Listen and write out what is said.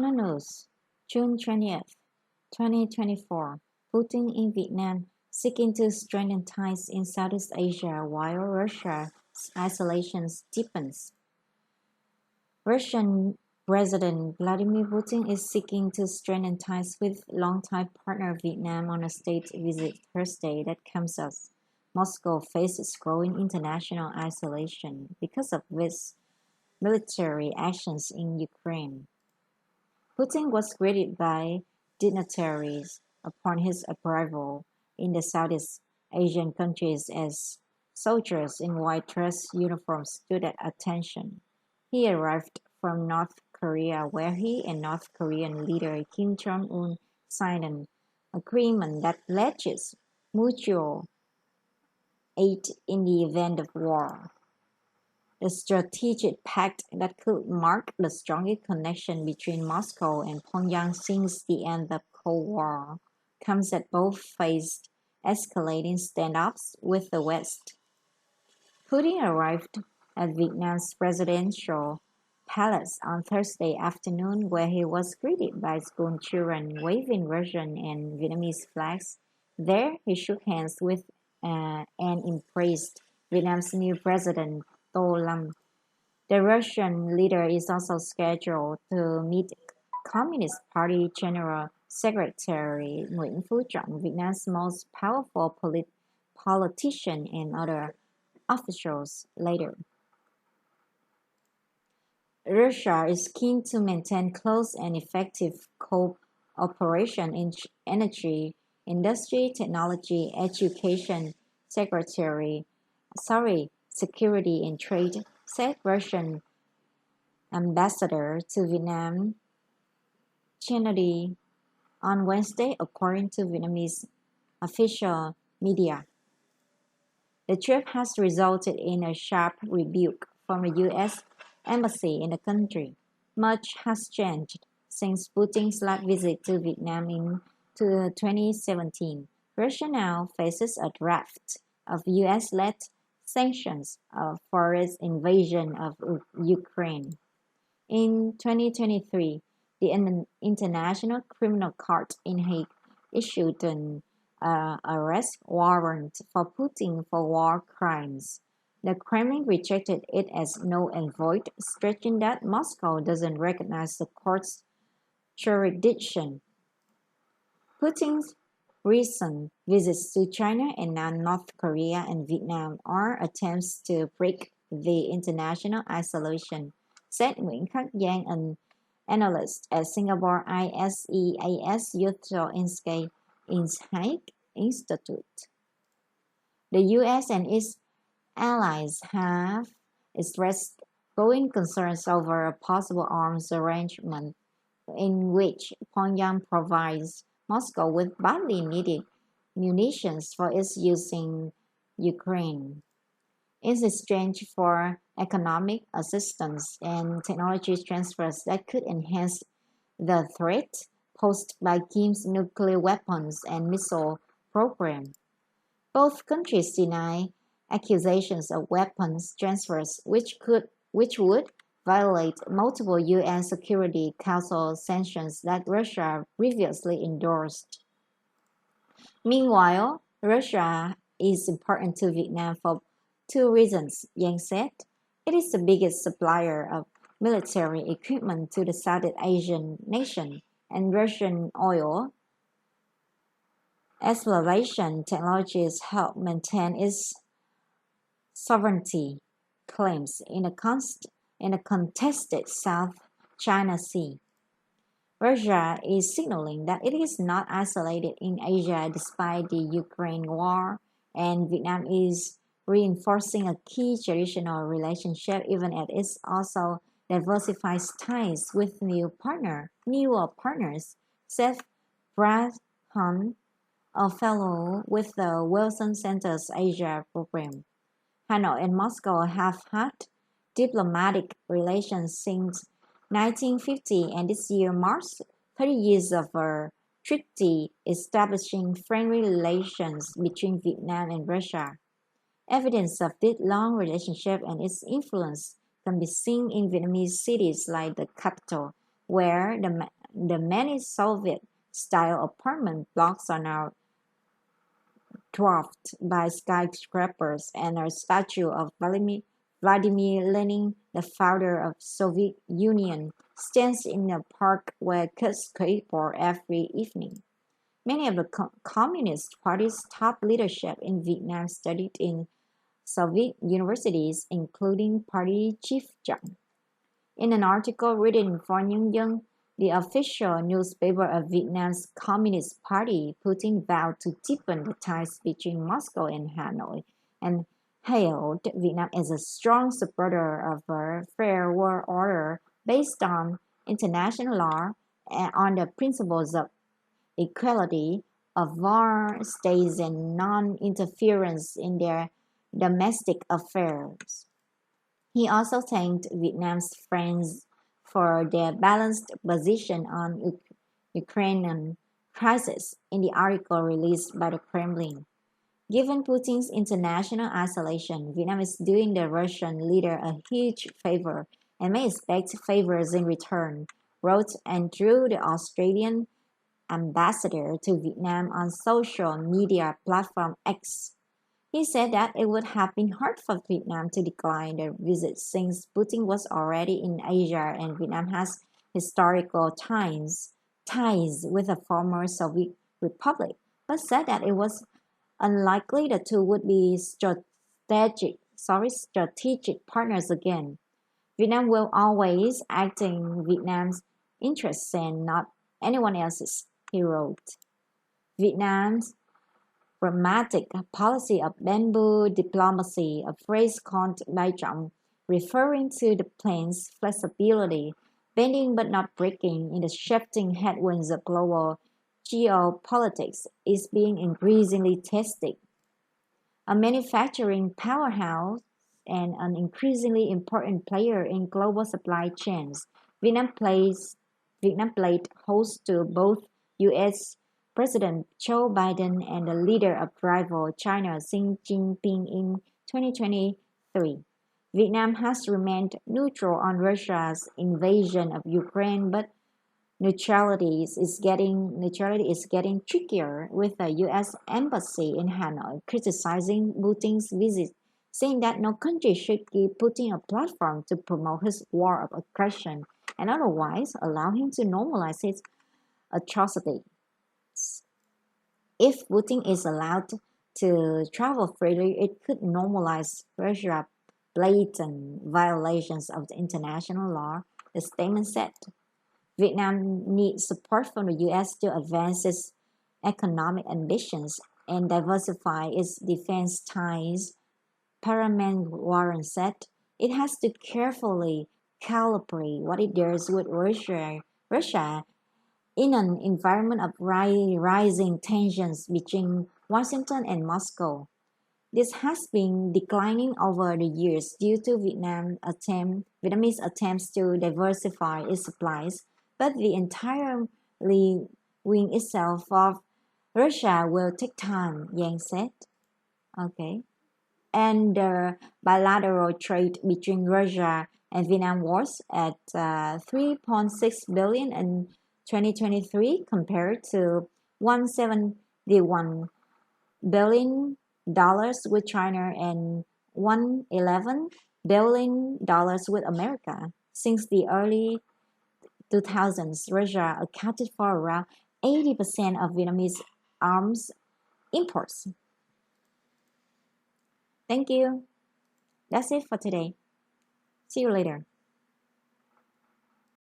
News, June 20th, 2024. Putin in Vietnam seeking to strengthen ties in Southeast Asia while Russia's isolation deepens. Russian President Vladimir Putin is seeking to strengthen ties with longtime partner Vietnam on a state visit Thursday that comes as Moscow faces growing international isolation because of its military actions in Ukraine. Putin was greeted by dignitaries upon his arrival in the Southeast Asian countries as soldiers in white dress uniforms stood at attention. He arrived from North Korea, where he and North Korean leader Kim Jong-un signed an agreement that pledges mutual aid in the event of war. The strategic pact that could mark the strongest connection between Moscow and Pyongyang since the end of Cold War comes as both faced escalating standoffs with the West. Putin arrived at Vietnam's presidential palace on Thursday afternoon, where he was greeted by school children waving Russian and Vietnamese flags. There, he shook hands with and embraced Vietnam's new president, Tô Lâm. The Russian leader is also scheduled to meet Communist Party General Secretary Nguyễn Phú Trọng, Vietnam's most powerful politician, and other officials later. Russia is keen to maintain close and effective cooperation in energy, industry, technology, education, security and trade, said Russian ambassador to Vietnam Kennedy on Wednesday, according to Vietnamese official media. The trip has resulted in a sharp rebuke from the U.S. Embassy in the country. Much has changed since Putin's last visit to Vietnam in 2017. Russia now faces a draft of U.S.-led sanctions for its invasion of Ukraine. In 2023, the International Criminal Court in Hague issued an arrest warrant for Putin for war crimes. The Kremlin rejected it as null and void, stretching that Moscow doesn't recognize the court's jurisdiction. Putin's recent visits to China and now North Korea and Vietnam are attempts to break the international isolation, said Nguyễn Khắc Giang, an analyst at Singapore ISEAS Youth Insight Institute. The U.S. and its allies have expressed growing concerns over a possible arms arrangement in which Pyongyang provides Moscow with badly needed munitions for its use in Ukraine. In exchange for economic assistance and technology transfers that could enhance the threat posed by Kim's nuclear weapons and missile program. Both countries deny accusations of weapons transfers, which would violate multiple UN Security Council sanctions that Russia previously endorsed. Meanwhile, Russia is important to Vietnam for two reasons, Yang said. It is the biggest supplier of military equipment to the Southeast Asian nation, and Russian oil exploration technologies help maintain its sovereignty claims in a contested South China Sea. Russia is signaling that it is not isolated in Asia despite the Ukraine war, and Vietnam is reinforcing a key traditional relationship even as it also diversifies ties with newer partners, said Brad Hunt, a fellow with the Wilson Center's Asia program. Hanoi and Moscow have had diplomatic relations since 1950, and this year marks 30 years of a treaty establishing friendly relations between Vietnam and Russia. Evidence of this long relationship and its influence can be seen in Vietnamese cities like the capital, where the many Soviet-style apartment blocks are now dwarfed by skyscrapers, and a statue of Vladimir Lenin, the founder of Soviet Union, stands in a park where kids skateboard every evening. Many of the Communist Party's top leadership in Vietnam studied in Soviet universities, including party chief Đăng. In an article written for Nhân dân, the official newspaper of Vietnam's Communist Party, Putin vowed to deepen the ties between Moscow and Hanoi and hailed Vietnam as a strong supporter of a fair world order based on international law and on the principles of equality of war states and non-interference in their domestic affairs. He also thanked Vietnam's friends for their balanced position on Ukrainian crisis in the article released by the Kremlin. Given Putin's international isolation, Vietnam is doing the Russian leader a huge favor and may expect favors in return, wrote Andrew, the Australian ambassador to Vietnam on social media platform X. He said that it would have been hard for Vietnam to decline the visit since Putin was already in Asia and Vietnam has historical ties with the former Soviet Republic, but said that it was unlikely the two would be strategic partners again. Vietnam will always act in Vietnam's interests and not anyone else's, he wrote. Vietnam's pragmatic policy of bamboo diplomacy, a phrase coined by Trump, referring to the plan's flexibility, bending but not breaking in the shifting headwinds of global geopolitics, is being increasingly tested. A manufacturing powerhouse and an increasingly important player in global supply chains, Vietnam played host to both U.S. President Joe Biden and the leader of rival China Xi Jinping in 2023. Vietnam has remained neutral on Russia's invasion of Ukraine, but neutrality is getting trickier, with the U.S. Embassy in Hanoi criticizing Putin's visit, saying that no country should give Putin a platform to promote his war of aggression and otherwise allow him to normalize his atrocities. If Putin is allowed to travel freely, it could normalize Russia's blatant violations of the international law, the statement said. Vietnam needs support from the U.S. to advance its economic ambitions and diversify its defense ties, Paramount Warren said. It has to carefully calibrate what it does with Russia in an environment of rising tensions between Washington and Moscow. This has been declining over the years due to Vietnamese attempts to diversify its supplies, but the entirely wing itself of Russia will take time, Yang said. Okay. And the bilateral trade between Russia and Vietnam was at $3.6 billion in 2023 compared to $171 billion with China and $111 billion with America. Since the early 2000s, Russia accounted for around 80% of Vietnamese arms imports. Thank you. That's it for today. See you later.